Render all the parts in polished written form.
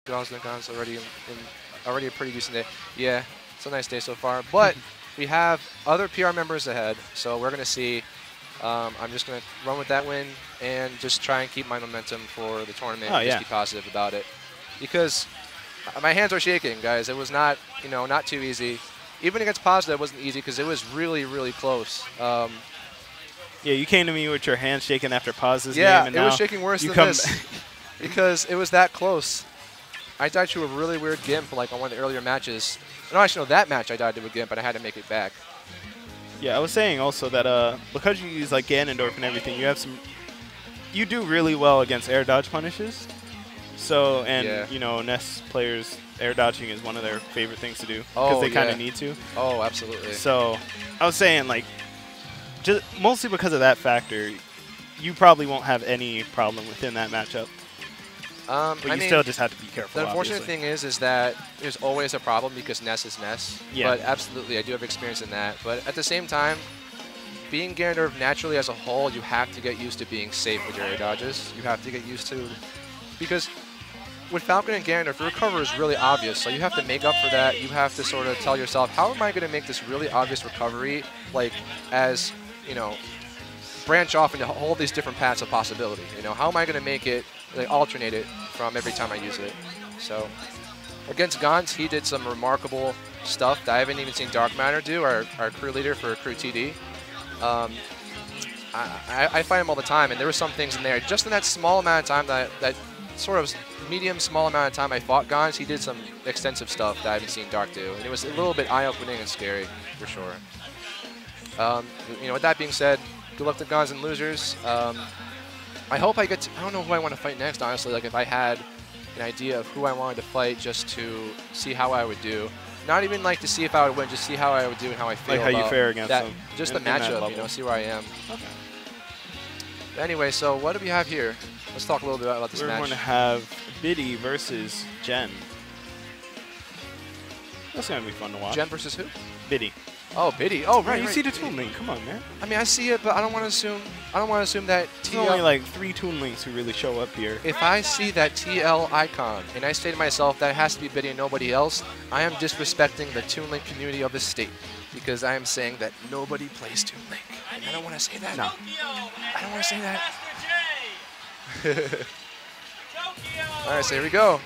Gon's already a pretty decent day. Yeah, it's a nice day so far. But we have other PR members ahead, so we're going to see. I'm just going to run with that win and just try and keep my momentum for the tournament and just be positive about it. Because my hands are shaking, guys. It was not, not too easy. Even against Positive, it wasn't easy because it was really, really close. Yeah, you came to me with your hands shaking after Positive's game. Yeah, and it was shaking worse than this because it was that close. I died to a really weird gimp like on one of the earlier matches. No, actually, no, that match I died to a gimp, but I had to make it back. Yeah, I was saying also that because you use like Ganondorf and everything, you do really well against air dodge punishes. So, and Ness players, air dodging is one of their favorite things to do because they kind of need to. Oh, absolutely. So, I was saying like, just mostly because of that factor, you probably won't have any problem within that matchup. But you still just have to be careful. The unfortunate thing is that there's always a problem because Ness is Ness. Yeah. But absolutely, I do have experience in that. But at the same time, being Ganondorf naturally as a whole, you have to get used to being safe with your air dodges. You have to get used to, because with Falcon and Ganondorf, the recover is really obvious. So you have to make up for that. You have to sort of tell yourself, how am I going to make this really obvious recovery, like as branch off into all these different paths of possibility. How am I going to make it, like, alternate it from every time I use it? So against Gons, he did some remarkable stuff that I haven't even seen Dark Matter do, our crew leader for Crew TD. I fight him all the time, and there were some things in there. Just in that small amount of time, that sort of medium, small amount of time I fought Gons, he did some extensive stuff that I haven't seen Dark do. And it was a little bit eye-opening and scary, for sure. With that being said, good luck to Gons and losers. I hope I get to, I don't know who I want to fight next, honestly. Like, if I had an idea of who I wanted to fight just to see how I would do. Not even like to see if I would win, just see how I would do and how I feel. Like how you fare against them. Just the matchup, see where I am. Okay. But anyway, so what do we have here? Let's talk a little bit about this match. We're going to have Biddy versus Jen. That's going to be fun to watch. Jen versus who? Biddy. Oh, Biddy. Oh, right. You see the Toon Link. Come on, man. I mean, I see it, but I don't want to assume. I don't want to assume that TL. There's only like 3 Toon Links who really show up here. If I see that TL icon and I say to myself that has to be Biddy and nobody else, I am disrespecting the Toon Link community of the state because I am saying that nobody plays Toon Link. And I don't want to say that. No. I don't want to say that. All right, so here we go.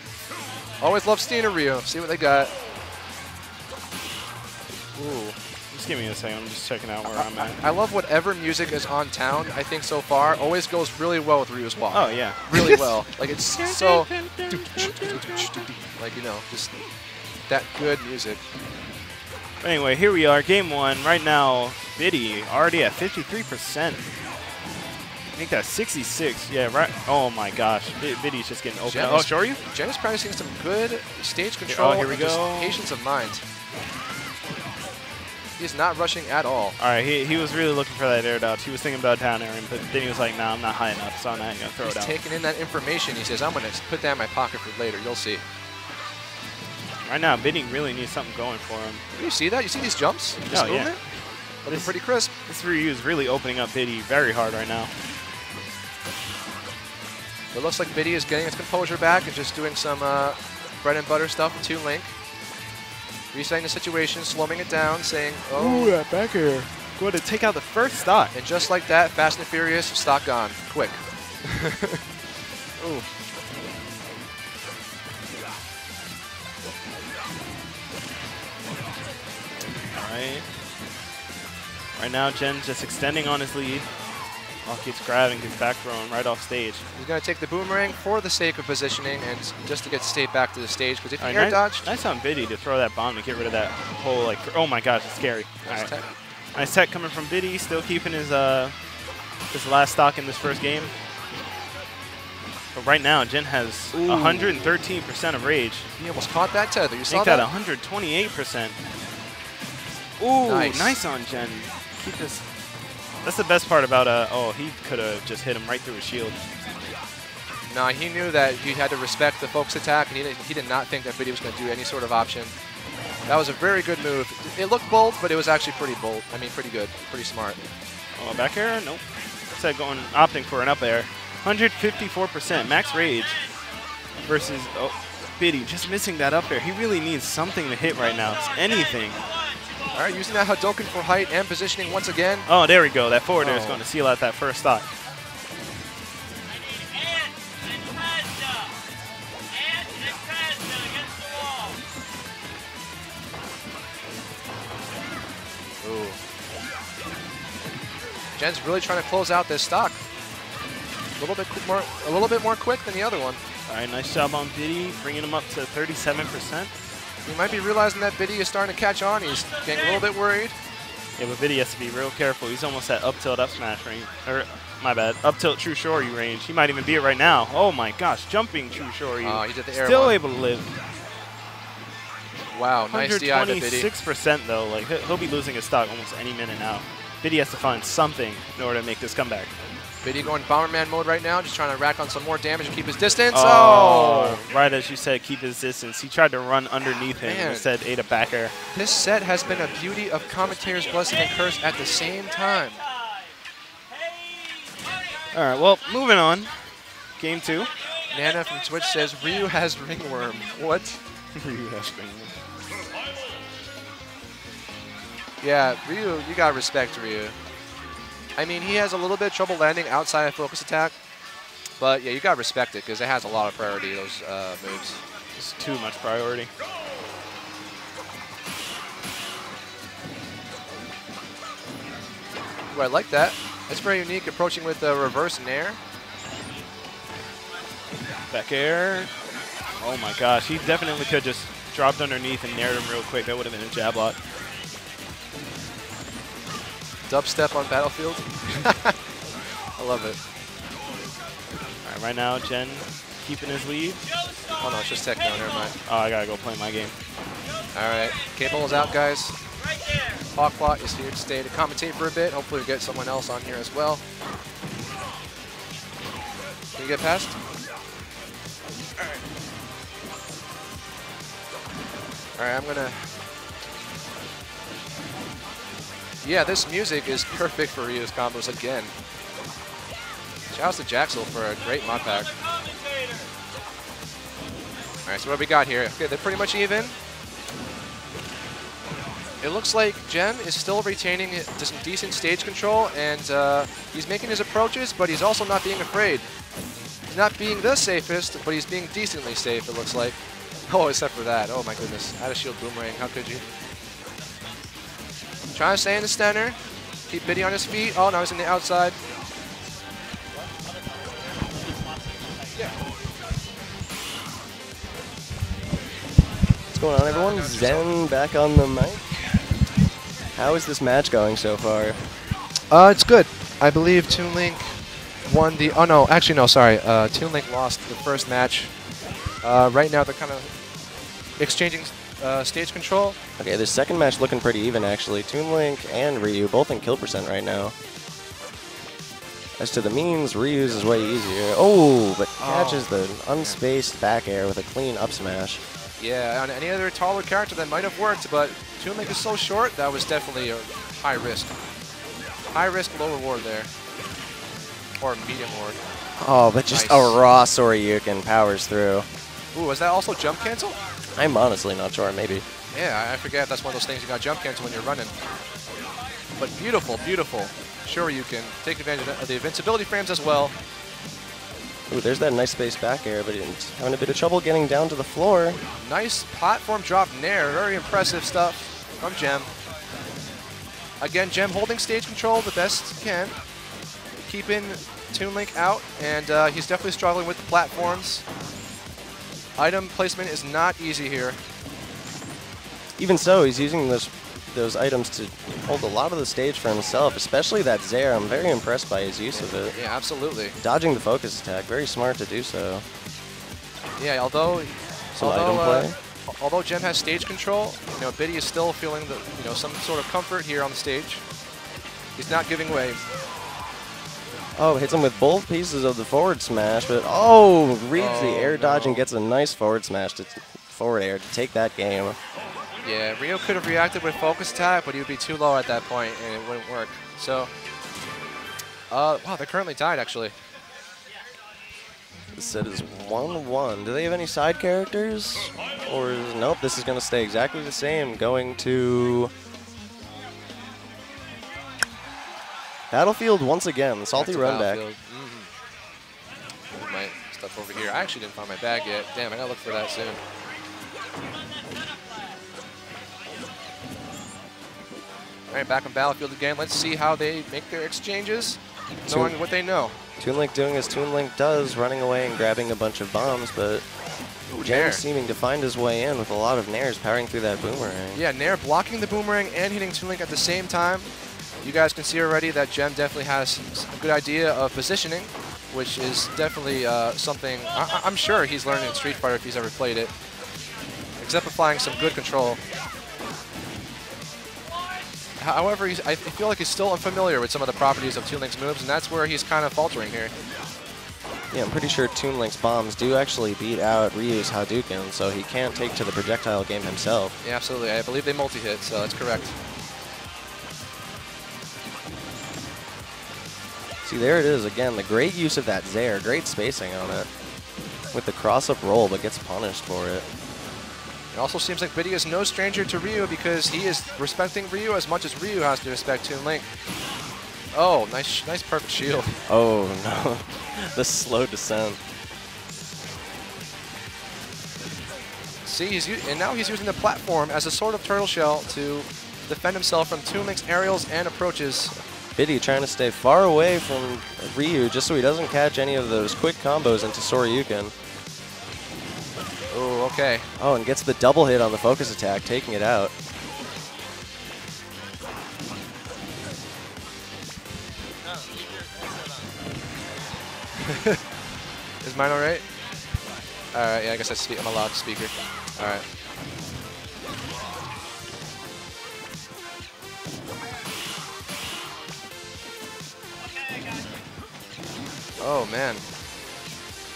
Always love Steen or Rio. See what they got. Ooh. Just give me a second. I'm just checking out where I'm at. I love whatever music is on town, I think so far, always goes really well with Ryu's walk. Oh, yeah. Really well. Like, it's so, like, just that good music. Anyway, here we are, game 1. Right now, Biddy already at 53%. I think that's 66. Yeah, right. Oh, my gosh. Biddy's just getting open. Oh, show you? Jen is practicing some good stage control. Oh, here we go. Patience of mind. He's not rushing at all. All right, he was really looking for that air dodge. He was thinking about down airing, but then he was like, nah, I'm not high enough, so I'm not going to throw it out. He's taking in that information. He says, I'm going to put that in my pocket for later. You'll see. Right now, Biddy really needs something going for him. You see that? You see these jumps? This movement? Yeah. Looking pretty crisp. This Ryu is really opening up Biddy very hard right now. It looks like Biddy is getting its composure back and just doing some bread and butter stuff with Toon Link. Resetting the situation, slowing it down, saying, oh. Ooh, that back air. Go ahead and take out the first stock. And just like that, Fast and Furious, stock gone. Quick. Ooh. All right. Right now, Jen's just extending on his lead. While keeps grabbing, gets back throwing right off stage. He's going to take the boomerang for the sake of positioning and just to get State back to the stage. Because if he air dodged. Nice on Biddy to throw that bomb to get rid of that whole, like, oh my gosh, it's scary. Nice tech. Nice tech coming from Biddy, still keeping his last stock in this first game. But right now, Jen has 113% of rage. He almost caught that tether. You saw that? 128%. Ooh, nice on Jen. Keep this. That's the best part about, oh, he could have just hit him right through his shield. No, he knew that he had to respect the folks' attack, and he did not think that Biddy was going to do any sort of option. That was a very good move. It looked bold, but it was actually pretty bold. I mean, pretty good, pretty smart. Oh, back air? Nope. Instead opting for an up air. 154%, max rage versus, oh, Biddy just missing that up there. He really needs something to hit right now. Anything. All right, using that Hadouken for height and positioning once again. Oh, there we go. That forward air is going to seal out that first stock. Ooh. Jen's really trying to close out this stock. A little bit more quick than the other one. All right, nice job on Biddy, bringing him up to 37%. He might be realizing that Biddy is starting to catch on. He's getting a little bit worried. Yeah, but Biddy has to be real careful. He's almost at up tilt up smash range. Or, my bad, up tilt true shoryu range. He might even be it right now. Oh my gosh, jumping true shoryu. Oh, he did the air Still one. able to live. Wow, nice DI to Biddy. 26% though. Like he'll be losing his stock almost any minute now. Biddy has to find something in order to make this comeback. Biddy going Bomberman mode right now, just trying to rack on some more damage and keep his distance. Oh! Right as you said, keep his distance. He tried to run underneath him and instead ate a back air. This set has been a beauty of commentator's blessing and curse at the same time. All right, well, moving on. Game 2. Nana from Twitch says, Ryu has ringworm. What? Ryu has ringworm. Yeah, Ryu, you gotta respect Ryu. I mean, he has a little bit of trouble landing outside of focus attack, but yeah, you gotta respect it because it has a lot of priority, those moves. It's too much priority. Ooh, I like that. That's very unique, approaching with the reverse nair. Back air. Oh my gosh, he definitely could just dropped underneath and nared him real quick. That would have been a jab lock. Dubstep on Battlefield. I love it. All right, right now, Jen keeping his lead. Oh no, it's just tech now, never mind. Oh, I gotta go play my game. All right, Cable is out, guys. Hawkplot is here to stay to commentate for a bit. Hopefully we get someone else on here as well. Can you get past? All right, I'm gonna... Yeah, this music is perfect for Ryu's combos again. Shouts to Jaxel for a great mod pack. All right, so what we got here? Okay, they're pretty much even. It looks like Jem is still retaining some decent stage control, and he's making his approaches, but he's also not being afraid. He's not being the safest, but he's being decently safe, it looks like. Oh, except for that. Oh my goodness. Out of shield boomerang. How could you? Trying to stay in the center. Keep Biddy on his feet. Oh, now he's in the outside. What's going on, everyone? Zen back on the mic. How is this match going so far? It's good. I believe Toon Link won the... Oh, no. Actually, no. Sorry. Toon Link lost the first match. Right now, they're kind of exchanging stage control. Okay, this second match looking pretty even, actually. Toon Link and Ryu both in kill percent right now. As to the means, Ryu's is way easier. Oh, but catches the unspaced back air with a clean up smash. Yeah, on any other taller character that might have worked, but Toon Link is so short, that was definitely a high risk. High risk, low reward there. Or medium reward. Oh, but just a raw Soryuken powers through. Ooh, is that also jump cancel? I'm honestly not sure, maybe. Yeah, I forget that's one of those things you got jump cancel when you're running. But beautiful, beautiful. Sure, you can take advantage of the invincibility frames as well. Ooh, there's that nice space back air, but he's having a bit of trouble getting down to the floor. Nice platform drop nair. Very impressive stuff from Jem. Again, Jem holding stage control the best he can. Keeping Toon Link out, and he's definitely struggling with the platforms. Item placement is not easy here. Even so, he's using those items to hold a lot of the stage for himself, especially that Zair. I'm very impressed by his use of it. Yeah, absolutely. Dodging the focus attack, very smart to do so. Yeah, although Jem has stage control, you know, Biddy is still feeling the, you know, some sort of comfort here on the stage. He's not giving way. Oh, hits him with both pieces of the forward smash, but reads the air dodge and gets a nice forward smash to forward air to take that game. Yeah, Ryo could have reacted with focus attack, but he would be too low at that point, and it wouldn't work. So, wow, they're currently tied, actually. set is 1-1. Do they have any side characters? Or nope, this is going to stay exactly the same. Going to Battlefield once again. Salty run back. Mm-hmm. My stuff over here. I actually didn't find my bag yet. Damn, I gotta look for that soon. All right, back on Battlefield again. Let's see how they make their exchanges, knowing what they know. Toon Link doing as Toon Link does, running away and grabbing a bunch of bombs, but Jen seeming to find his way in with a lot of Nairs powering through that boomerang. Yeah, Nair blocking the boomerang and hitting Toon Link at the same time. You guys can see already that Jem definitely has a good idea of positioning, which is definitely something I'm sure he's learned in Street Fighter if he's ever played it, exemplifying some good control. However, I feel like he's still unfamiliar with some of the properties of Toon Link's moves, and that's where he's kind of faltering here. Yeah, I'm pretty sure Toon Link's bombs do actually beat out Ryu's Hadouken, so he can't take to the projectile game himself. Yeah, absolutely. I believe they multi-hit, so that's correct. See, there it is again. The great use of that Zair, great spacing on it. With the cross-up roll, but gets punished for it. It also seems like Biddy is no stranger to Ryu because he is respecting Ryu as much as Ryu has to respect Toon Link. Oh, nice perfect shield. Oh, no. The slow descent. See, and now he's using the platform as a sort of turtle shell to defend himself from Toon Link's aerials and approaches. Biddy trying to stay far away from Ryu just so he doesn't catch any of those quick combos into Soryuken. Oh, okay. Oh, and gets the double hit on the focus attack, taking it out. Is mine all right? All right, yeah, I guess I'm a loudspeaker. All right. Oh, man.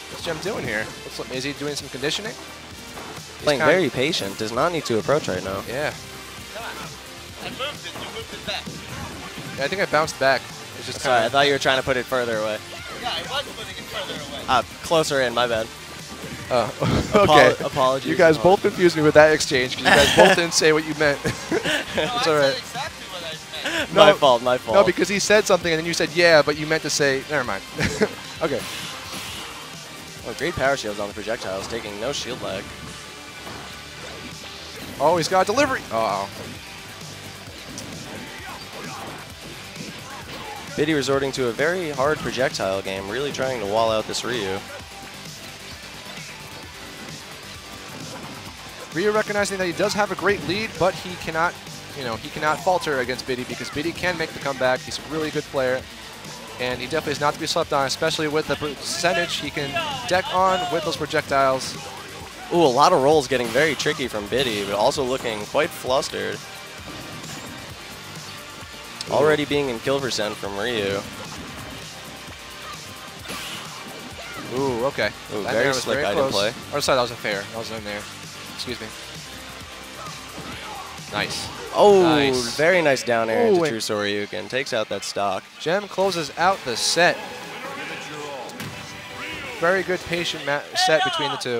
What's Jem doing here? Is he doing some conditioning? Playing very patient. Does not need to approach right now. Yeah. Come on. I moved it. You moved it back. Yeah, I think I bounced back. It's just Sorry, I thought you were trying to put it further away. Yeah, I was putting it further away. Closer in, my bad. Okay. Apologies. You guys both confused me with that exchange because you guys both didn't say what you meant. It's all right. Said exactly what I meant. My fault, my fault. No, because he said something and then you said yeah, but you meant to say, never mind. Okay. Oh, great power shields on the projectiles, taking no shield lag. Oh, he's got a delivery. Uh-oh. Biddy resorting to a very hard projectile game, really trying to wall out this Ryu. Ryu recognizing that he does have a great lead, but he cannot, he cannot falter against Biddy because Biddy can make the comeback. He's a really good player, and he definitely is not to be slept on, especially with the percentage he can deck on with those projectiles. Ooh, a lot of rolls getting very tricky from Biddy, but also looking quite flustered. Ooh. Already being in kill percent from Ryu. Ooh, okay. Ooh, very slick item play. Oh, sorry, that wasn't fair. That wasn't in there. Excuse me. Nice. Oh, nice. Very nice down air into true Soryuken. Takes out that stock. Jem closes out the set. Very good patient set between the two.